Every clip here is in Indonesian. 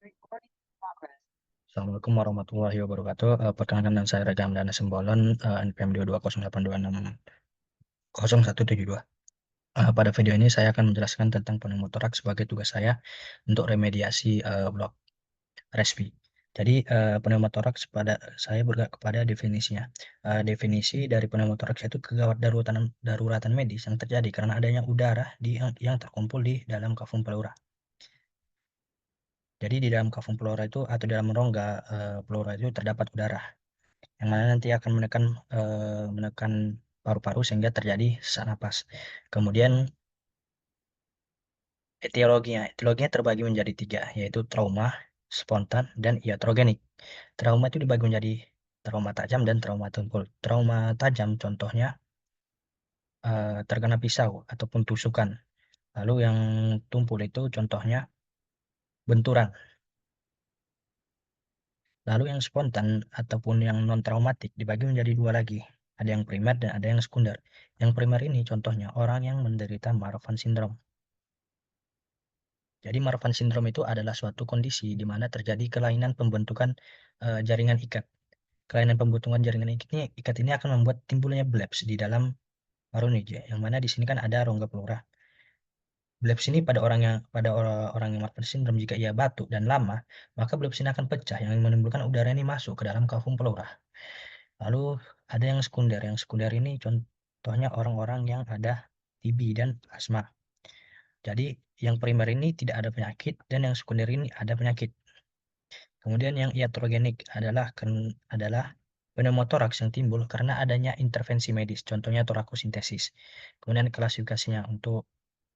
Assalamualaikum warahmatullahi wabarakatuh. Perkenalkan dengan saya Raja Hamdana Sembolon, NPM 22082600172. Pada video ini saya akan menjelaskan tentang pneumotoraks sebagai tugas saya untuk remediasi blok respi. Jadi pneumotoraks pada saya bergerak kepada definisinya. Definisi dari pneumotoraks itu kegawat daruratan medis yang terjadi karena adanya udara yang terkumpul di dalam kafum pleura. Jadi di dalam kafum pleura itu atau dalam rongga pleura itu terdapat udara yang mana nanti akan menekan paru-paru sehingga terjadi sesak napas. Kemudian etiologinya terbagi menjadi tiga, yaitu trauma, spontan, dan iatrogenik. Trauma itu dibagi menjadi trauma tajam dan trauma tumpul. Trauma tajam contohnya terkena pisau ataupun tusukan. Lalu yang tumpul itu contohnya benturan. Lalu yang spontan ataupun yang non-traumatik dibagi menjadi dua lagi. Ada yang primer dan ada yang sekunder. Yang primer ini contohnya orang yang menderita Marfan syndrome. Jadi Marfan syndrome itu adalah suatu kondisi di mana terjadi kelainan pembentukan jaringan ikat. Kelainan pembentukan jaringan ikat ini akan membuat timbulnya blebs di dalam paru nih, yang mana di sini kan ada rongga pleura. Blebs ini pada orang yang Marfan syndrome jika ia batuk dan lama, maka blebs ini akan pecah yang menimbulkan udara ini masuk ke dalam kafum pleura. Lalu ada yang sekunder. Yang sekunder ini contohnya orang-orang yang ada TB dan asma. Jadi yang primer ini tidak ada penyakit dan yang sekunder ini ada penyakit. Kemudian yang iatrogenik adalah pneumotoraks yang timbul karena adanya intervensi medis, contohnya torakosintesis. Kemudian klasifikasinya untuk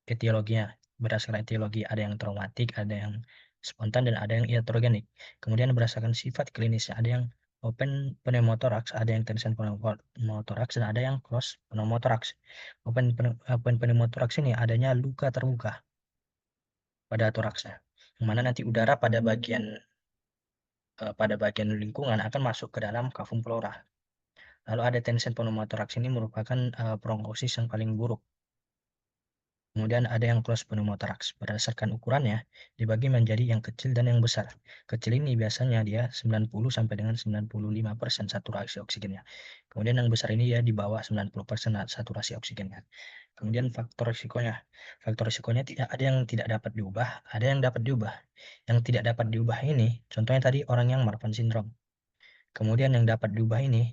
etiologinya berdasarkan etiologi ada yang traumatik, ada yang spontan dan ada yang iatrogenik. Kemudian berdasarkan sifat klinisnya ada yang open pneumotoraks, ada yang tension pneumotoraks dan ada yang close pneumotoraks. Open pneumotoraks ini adanya luka terbuka pada toraksnya, yang mana nanti udara pada bagian lingkungan akan masuk ke dalam kafum pleura. Lalu ada tension pneumotoraks ini merupakan bronkosis yang paling buruk. Kemudian ada yang close pneumotoraks. Berdasarkan ukurannya dibagi menjadi yang kecil dan yang besar. Kecil ini biasanya dia 90 sampai dengan 95% saturasi oksigennya. Kemudian yang besar ini ya di bawah 90% saturasi oksigennya. Kemudian faktor risikonya. Faktor risikonya tidak ada yang tidak dapat diubah, ada yang dapat diubah. Yang tidak dapat diubah ini contohnya tadi orang yang Marfan syndrome. Kemudian yang dapat diubah ini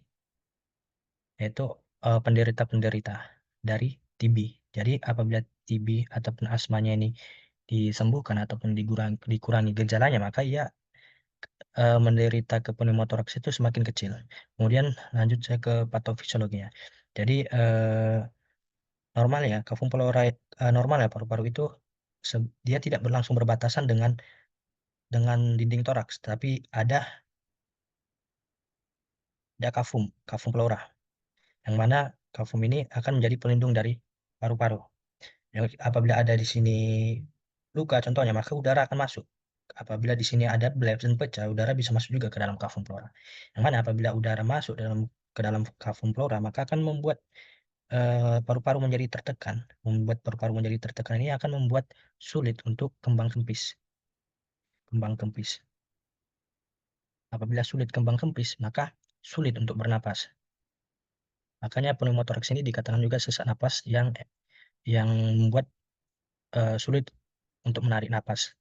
yaitu penderita-penderita dari TB. Jadi apabila TB ataupun asmanya ini disembuhkan ataupun dikurangi gejalanya, maka ia menderita ke pneumotoraks itu semakin kecil. Kemudian lanjut saya ke patofisiologinya. Jadi normal ya, kafum pleura normal ya paru-paru itu dia tidak berlangsung berbatasan dengan dinding toraks, tapi ada kafum pleura, yang mana kafum ini akan menjadi pelindung dari paru-paru. Apabila ada di sini luka contohnya, maka udara akan masuk. Apabila di sini ada blebs dan pecah, udara bisa masuk juga ke dalam kafum pleura. Yang mana apabila udara masuk ke dalam kafum pleura, maka akan membuat paru-paru menjadi tertekan. Membuat paru-paru menjadi tertekan ini akan membuat sulit untuk kembang kempis. Kembang kempis. Apabila sulit kembang kempis, maka sulit untuk bernapas. Makanya pneumotoraks ini dikatakan juga sesak napas yang membuat sulit untuk menarik napas.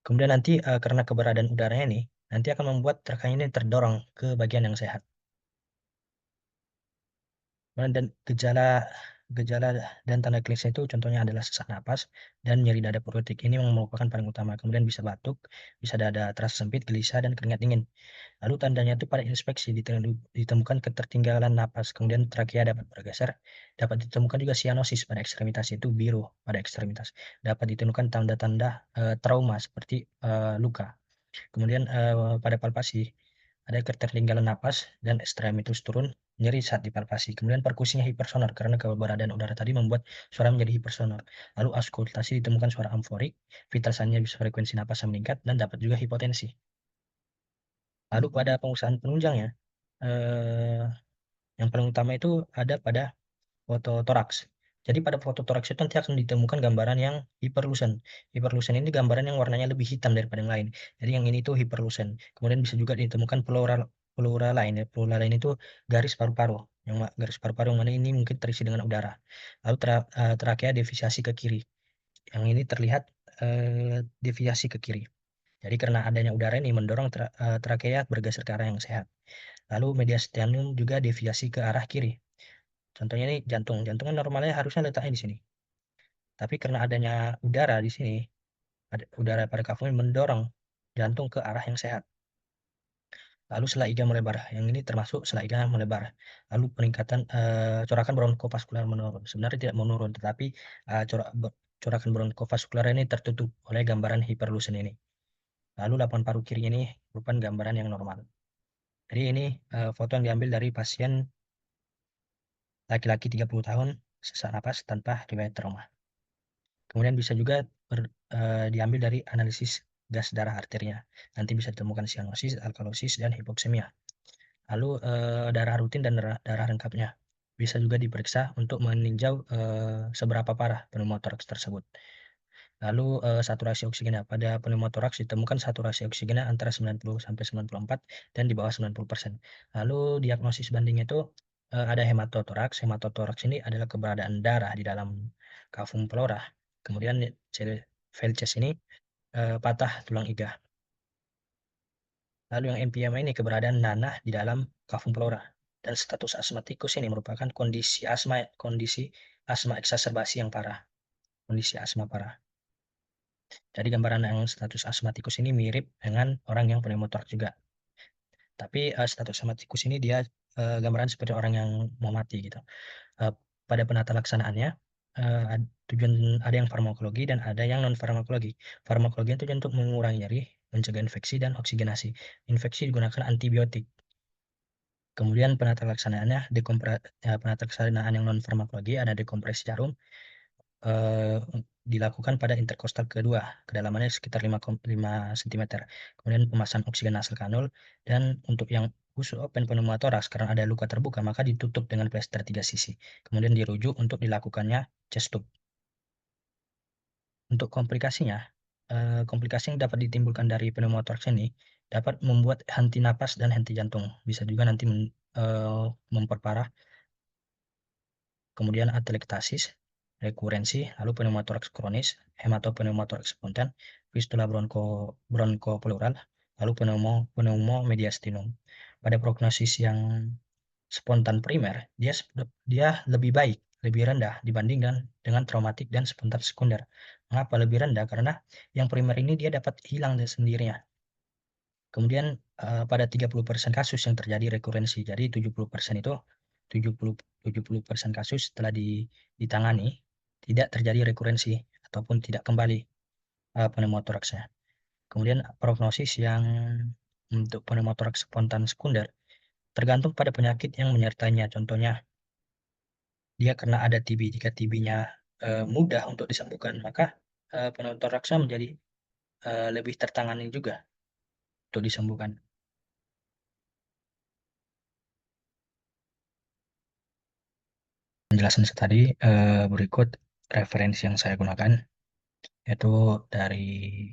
Kemudian nanti karena keberadaan udaranya ini, nanti akan membuat trachea ini terdorong ke bagian yang sehat. Dan gejala dan tanda klinisnya itu contohnya adalah sesak napas dan nyeri dada porotik. Ini yang merupakan paling utama. Kemudian bisa batuk, bisa dada terasa sempit, gelisah, dan keringat dingin. Lalu tandanya itu pada inspeksi ditemukan ketertinggalan napas, kemudian trakea dapat bergeser, dapat ditemukan juga sianosis pada ekstremitas itu biru pada ekstremitas. Dapat ditemukan tanda-tanda trauma seperti luka. Kemudian pada palpasi ada ketertinggalan napas dan ekstremitas turun, nyeri saat dipalpasi. Kemudian perkusinya hipersonor karena keberadaan udara tadi membuat suara menjadi hipersonor. Lalu auskultasi ditemukan suara amforik, vital sign-nya bisa frekuensi napas yang meningkat dan dapat juga hipotensi. Lalu pada pengusahaan penunjangnya, eh, yang paling utama itu ada pada ototoraks. Jadi pada foto toraks itu nanti akan ditemukan gambaran yang hyperlucent. Hyperlucent ini gambaran yang warnanya lebih hitam daripada yang lain. Jadi yang ini tuh hyperlucent. Kemudian bisa juga ditemukan pleura lain ya. Pleura lain itu garis paru-paru. Garis paru-paru yang mana ini mungkin terisi dengan udara. Lalu trakea deviasi ke kiri. Yang ini terlihat deviasi ke kiri. Jadi karena adanya udara ini mendorong trakea bergeser ke arah yang sehat. Lalu mediastinum juga deviasi ke arah kiri. Contohnya ini jantung. Jantung kan normalnya harusnya letaknya di sini. Tapi karena adanya udara di sini, ada udara pada kafum mendorong jantung ke arah yang sehat. Lalu sela iga melebar. Yang ini termasuk sela iga melebar. Lalu peningkatan corakan bronkofaskular menurun. Sebenarnya tidak menurun, tetapi corakan bronkofaskular ini tertutup oleh gambaran hiperlusen ini. Lalu lapan paru kiri ini merupakan gambaran yang normal. Jadi ini foto yang diambil dari pasien laki-laki 30 tahun sesak napas tanpa riwayat trauma. Kemudian bisa juga diambil dari analisis gas darah arterinya. Nanti bisa ditemukan sianosis, alkalosis, dan hipoksemia. Lalu darah rutin dan darah lengkapnya. Bisa juga diperiksa untuk meninjau seberapa parah pneumotoraks tersebut. Lalu saturasi oksigennya. Pada pneumotoraks ditemukan saturasi oksigennya antara 90 sampai 94 dan di bawah 90%. Lalu diagnosis bandingnya itu ada hematotoraks. Hematotoraks ini adalah keberadaan darah di dalam cavum pleura. Kemudian VLCS ini patah tulang iga. Lalu yang emphysema ini keberadaan nanah di dalam cavum pleura. Dan status asmatikus ini merupakan kondisi asma eksaserbasi yang parah. Kondisi asma parah. Jadi gambaran yang status asmatikus ini mirip dengan orang yang pneumotoraks juga. Tapi status asmatikus ini dia gambaran seperti orang yang mau mati gitu. Pada penata laksanaannya tujuan ada yang farmakologi dan ada yang non farmakologi. Farmakologi itu tujuan untuk mengurangi nyeri, mencegah infeksi dan oksigenasi. Infeksi digunakan antibiotik. Kemudian penata laksanaannya penata laksanaan yang non farmakologi ada dekompresi jarum, dilakukan pada interkostal kedua, kedalamannya sekitar 5 cm. Kemudian pemasangan oksigen nasal kanul, dan untuk yang khusus open pneumotoraks karena ada luka terbuka maka ditutup dengan plester 3 sisi. Kemudian dirujuk untuk dilakukannya chest tube. Untuk komplikasinya, komplikasi yang dapat ditimbulkan dari pneumotoraks ini dapat membuat henti napas dan henti jantung. Bisa juga nanti memperparah. Kemudian atelektasis, rekurensi, lalu pneumotoraks kronis, hematopneumotoraks spontan, fistula bronkopleural, lalu pneumomediastinum. Pada prognosis yang spontan primer, dia lebih baik, lebih rendah dibandingkan dengan traumatik dan spontan sekunder. Mengapa lebih rendah? Karena yang primer ini dia dapat hilang dengan sendirinya. Kemudian pada 30% kasus yang terjadi rekurensi. Jadi 70% itu 70% kasus setelah ditangani tidak terjadi rekurensi ataupun tidak kembali pneumotoraksnya. Kemudian prognosis yang untuk pneumotoraks spontan sekunder tergantung pada penyakit yang menyertainya. Contohnya dia karena ada TB. Jika TB-nya mudah untuk disembuhkan, maka pneumotoraksnya menjadi lebih tertangani juga untuk disembuhkan. Penjelasan tadi berikut referensi yang saya gunakan, yaitu dari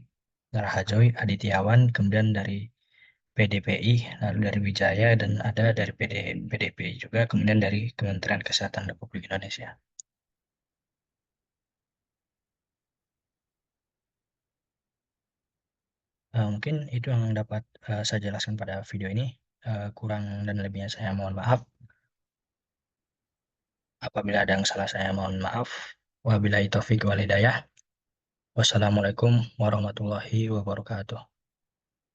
Rahajoy, Adityawan, kemudian dari PDPI, lalu dari Wijaya, dan ada dari PDPI juga, kemudian dari Kementerian Kesehatan Republik Indonesia. Mungkin itu yang dapat saya jelaskan pada video ini. Kurang dan lebihnya saya mohon maaf. Apabila ada yang salah saya mohon maaf. Wabillahi taufiq wal hidayah. Wassalamualaikum warahmatullahi wabarakatuh.